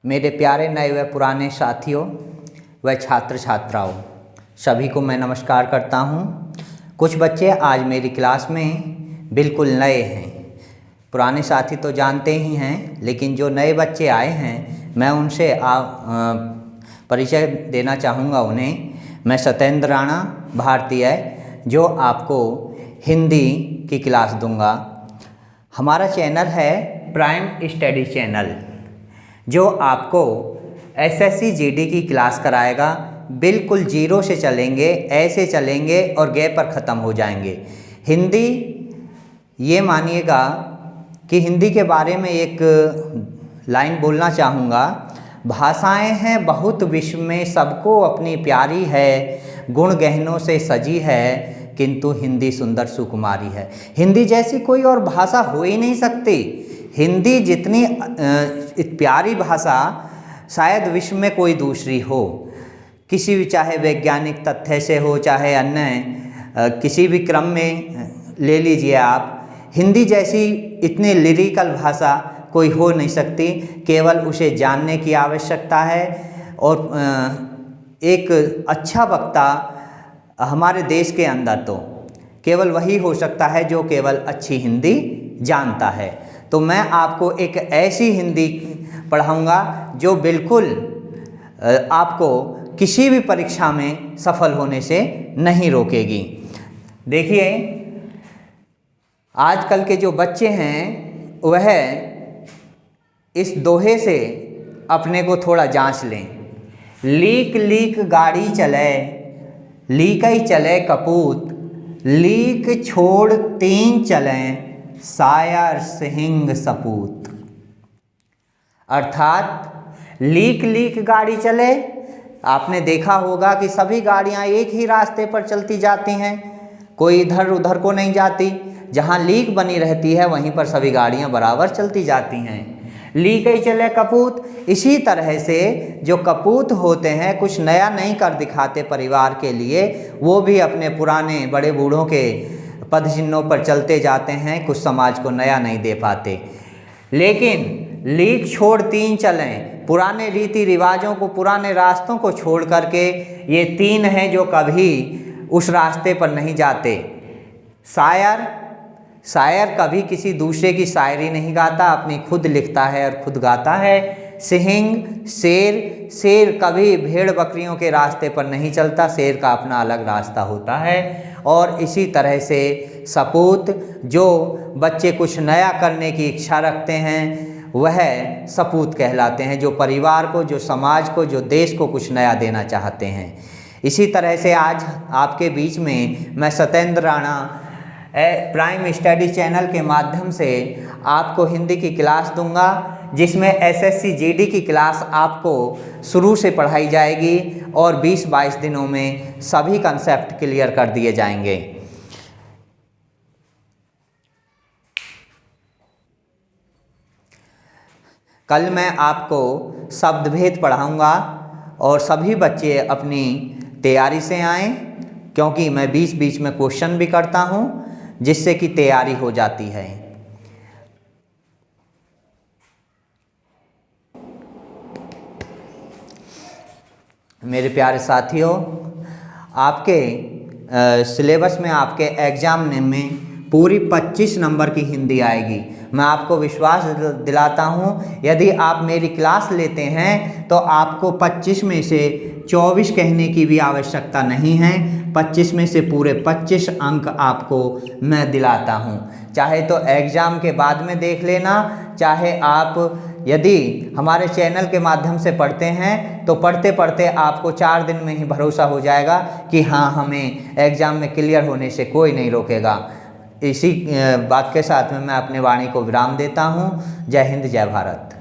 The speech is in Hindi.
मेरे प्यारे नए व पुराने साथियों व छात्र छात्राओं, सभी को मैं नमस्कार करता हूं। कुछ बच्चे आज मेरी क्लास में बिल्कुल नए हैं। पुराने साथी तो जानते ही हैं, लेकिन जो नए बच्चे आए हैं मैं उनसे परिचय देना चाहूँगा उन्हें। मैं सत्येंद्र राणा भारतीय, जो आपको हिंदी की क्लास दूंगा। हमारा चैनल है प्राइम स्टडी चैनल, जो आपको एसएससी जीडी की क्लास कराएगा। बिल्कुल जीरो से चलेंगे, ऐसे चलेंगे और गैप पर ख़त्म हो जाएंगे। हिंदी, ये मानिएगा कि हिंदी के बारे में एक लाइन बोलना चाहूँगा। भाषाएं हैं बहुत विश्व में, सबको अपनी प्यारी है, गुण गहनों से सजी है, किंतु हिंदी सुंदर सुकुमारी है। हिंदी जैसी कोई और भाषा हो ही नहीं सकती। हिंदी जितनी प्यारी भाषा शायद विश्व में कोई दूसरी हो। किसी भी, चाहे वैज्ञानिक तथ्य से हो, चाहे अन्य किसी भी क्रम में ले लीजिए आप, हिंदी जैसी इतनी लिरिकल भाषा कोई हो नहीं सकती। केवल उसे जानने की आवश्यकता है, और एक अच्छा वक्ता हमारे देश के अंदर तो केवल वही हो सकता है जो केवल अच्छी हिंदी जानता है। तो मैं आपको एक ऐसी हिंदी पढ़ाऊँगा जो बिल्कुल आपको किसी भी परीक्षा में सफल होने से नहीं रोकेगी। देखिए, आजकल के जो बच्चे हैं वह इस दोहे से अपने को थोड़ा जांच लें। लीक लीक गाड़ी चले, लीक ही चले कपूत, लीक छोड़ तीन चलें, सायर सिंह सपूत। अर्थात लीक लीक गाड़ी चले। आपने देखा होगा कि सभी गाड़ियां एक ही रास्ते पर चलती जाती हैं, कोई इधर उधर को नहीं जाती। जहां लीक बनी रहती है वहीं पर सभी गाड़ियां बराबर चलती जाती हैं। लीक ही चले कपूत। इसी तरह से जो कपूत होते हैं, कुछ नया नहीं कर दिखाते परिवार के लिए, वो भी अपने पुराने बड़े बूढ़ों के पद चिन्हों पर चलते जाते हैं, कुछ समाज को नया नहीं दे पाते। लेकिन लीक छोड़ तीन चलें, पुराने रीति रिवाजों को, पुराने रास्तों को छोड़ करके ये तीन हैं जो कभी उस रास्ते पर नहीं जाते। शायर कभी किसी दूसरे की शायरी नहीं गाता, अपनी खुद लिखता है और खुद गाता है। सिंह शेर कभी भेड़ बकरियों के रास्ते पर नहीं चलता, शेर का अपना अलग रास्ता होता है। और इसी तरह से सपूत, जो बच्चे कुछ नया करने की इच्छा रखते हैं वह सपूत कहलाते हैं, जो परिवार को, जो समाज को, जो देश को कुछ नया देना चाहते हैं। इसी तरह से आज आपके बीच में मैं Satyendra Rana prime study channel के माध्यम से आपको हिंदी की क्लास दूंगा, जिसमें एसएससी जीडी की क्लास आपको शुरू से पढ़ाई जाएगी और 20-22 दिनों में सभी कंसेप्ट क्लियर कर दिए जाएंगे। कल मैं आपको शब्दभेद पढ़ाऊंगा और सभी बच्चे अपनी तैयारी से आएं, क्योंकि मैं बीच में क्वेश्चन भी करता हूं, जिससे कि तैयारी हो जाती है। मेरे प्यारे साथियों, आपके सिलेबस में, आपके एग्ज़ाम में पूरी 25 नंबर की हिंदी आएगी। मैं आपको विश्वास दिलाता हूँ, यदि आप मेरी क्लास लेते हैं तो आपको 25 में से 24 कहने की भी आवश्यकता नहीं है। 25 में से पूरे 25 अंक आपको मैं दिलाता हूँ। चाहे तो एग्ज़ाम के बाद में देख लेना, चाहे आप यदि हमारे चैनल के माध्यम से पढ़ते हैं तो पढ़ते पढ़ते आपको 4 दिन में ही भरोसा हो जाएगा कि हाँ, हमें एग्ज़ाम में क्लियर होने से कोई नहीं रोकेगा। इसी बात के साथ में मैं अपने वाणी को विराम देता हूँ। जय हिंद, जय भारत।